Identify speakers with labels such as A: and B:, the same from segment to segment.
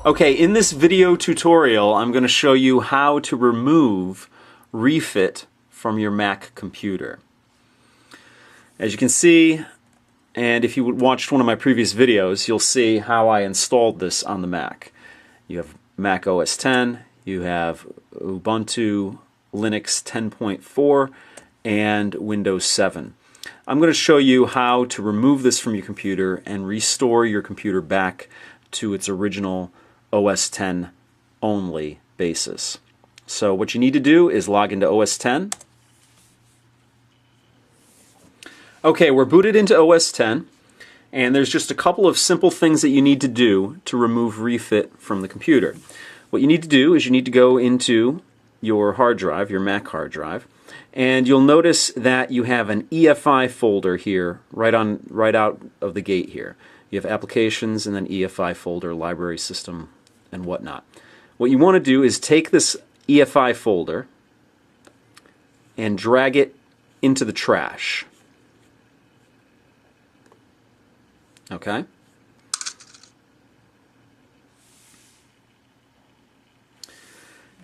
A: Okay, in this video tutorial, I'm going to show you how to remove rEFIt from your Mac computer. As you can see, and if you watched one of my previous videos, you'll see how I installed this on the Mac. You have Mac OS X, you have Ubuntu Linux 10.4, and Windows 7. I'm going to show you how to remove this from your computer and restore your computer back to its original OS X only basis. So what you need to do is log into OS X. Okay, we're booted into OS X, and there's just a couple of simple things that you need to do to remove rEFIt from the computer. What you need to do is you need to go into your hard drive, your Mac hard drive, and you'll notice that you have an EFI folder here right out of the gate here. You have applications and then EFI folder, library system, and whatnot. What you want to do is take this EFI folder and drag it into the trash. Okay?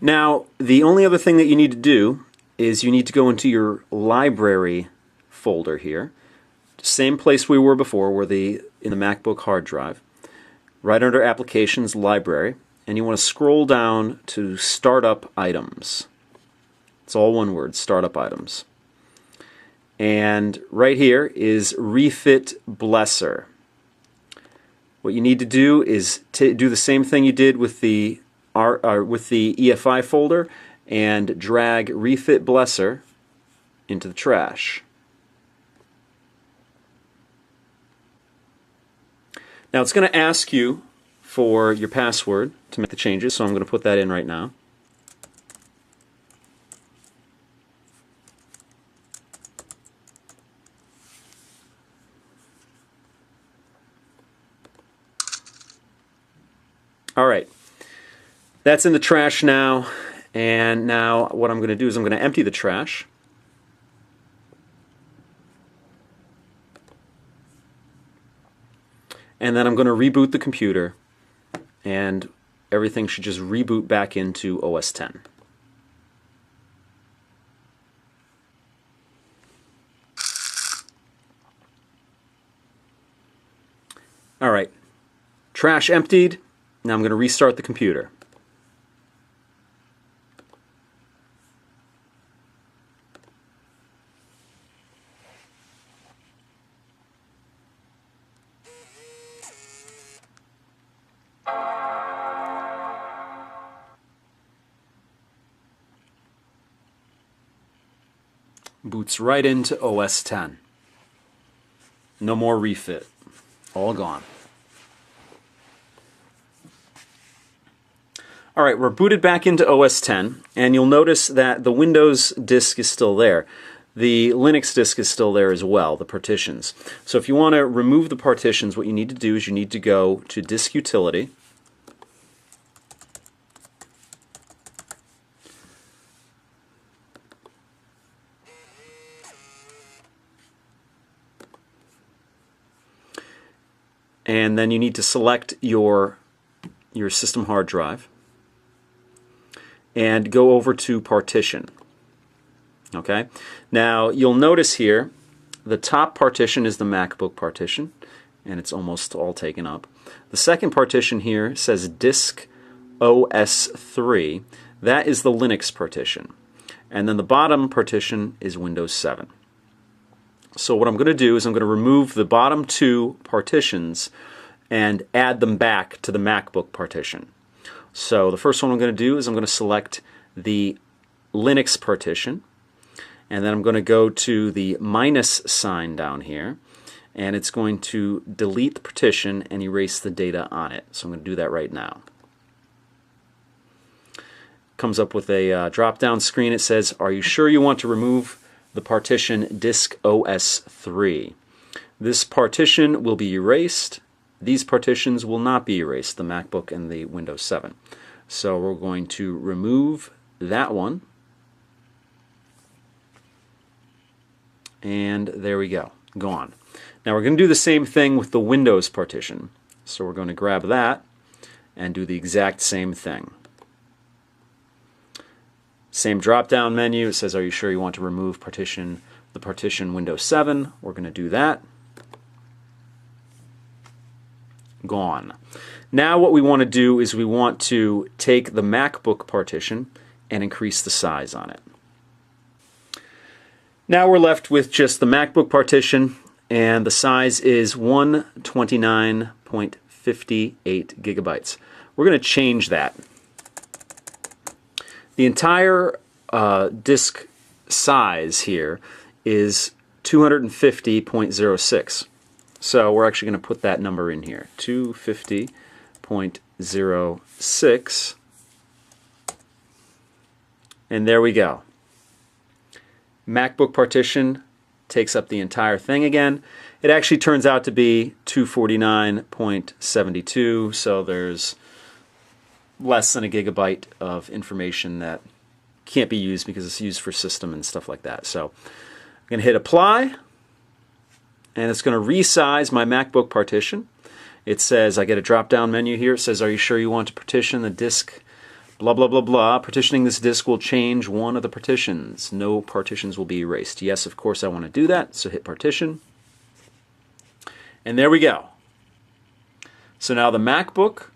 A: Now, the only other thing that you need to do is you need to go into your library folder here. Same place we were before, in the MacBook hard drive. Right under Applications, Library, and you want to scroll down to Startup Items. It's all one word, Startup Items. And right here is rEFIt Blesser. What you need to do is do the same thing you did with the EFI folder and drag rEFIt Blesser into the trash. Now it's going to ask you for your password to make the changes, so I'm going to put that in right now. Alright, that's in the trash now, and now what I'm going to do is I'm going to empty the trash. And then I'm going to reboot the computer, and everything should just reboot back into OS X. Alright, trash emptied. Now I'm going to restart the computer. Boots right into OS X. No more rEFIt. All gone. Alright, we're booted back into OS X, and you'll notice that the Windows disk is still there. The Linux disk is still there as well, the partitions. So if you want to remove the partitions, what you need to do is you need to go to Disk Utility, and then you need to select your system hard drive and go over to Partition. Okay? Now you'll notice here the top partition is the MacBook partition, and it's almost all taken up. The second partition here says Disk OS 3. That is the Linux partition. And then the bottom partition is Windows 7. So what I'm going to do is I'm going to remove the bottom two partitions and add them back to the MacBook partition. So the first one I'm going to do is I'm going to select the Linux partition, and then I'm going to go to the minus sign down here, and it's going to delete the partition and erase the data on it. So I'm going to do that right now. Comes up with a drop-down screen. It says, "Are you sure you want to remove the partition Disk OS 3? This partition will be erased. These partitions will not be erased, the MacBook and the Windows 7. So we're going to remove that one. And there we go, gone. Now we're going to do the same thing with the Windows partition. So we're going to grab that and do the exact same thing. Same drop-down menu. It says, are you sure you want to remove the partition Windows 7? We're going to do that. Gone. Now what we want to do is we want to take the MacBook partition and increase the size on it. Now we're left with just the MacBook partition, and the size is 129.58 gigabytes. We're going to change that. The entire disk size here is 250.06. So we're actually going to put that number in here, 250.06, and there we go. MacBook partition takes up the entire thing again. It actually turns out to be 249.72, so there's less than a gigabyte of information that can't be used because it's used for system and stuff like that. So I'm going to hit apply, and it's going to resize my MacBook partition. It says, I get a drop-down menu here. It says, are you sure you want to partition the disk? Blah, blah, blah, blah. Partitioning this disk will change one of the partitions. No partitions will be erased. Yes, of course I want to do that, so hit partition. And there we go. So now the MacBook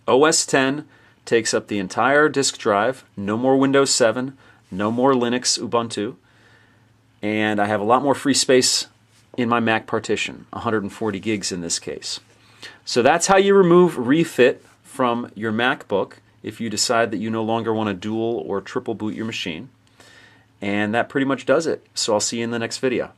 A: OS X takes up the entire disk drive. No more Windows 7. No more Linux Ubuntu. And I have a lot more free space in my Mac partition, 140 gigs in this case. So that's how you remove rEFIt from your MacBook if you decide that you no longer want to dual or triple boot your machine. And that pretty much does it. So I'll see you in the next video.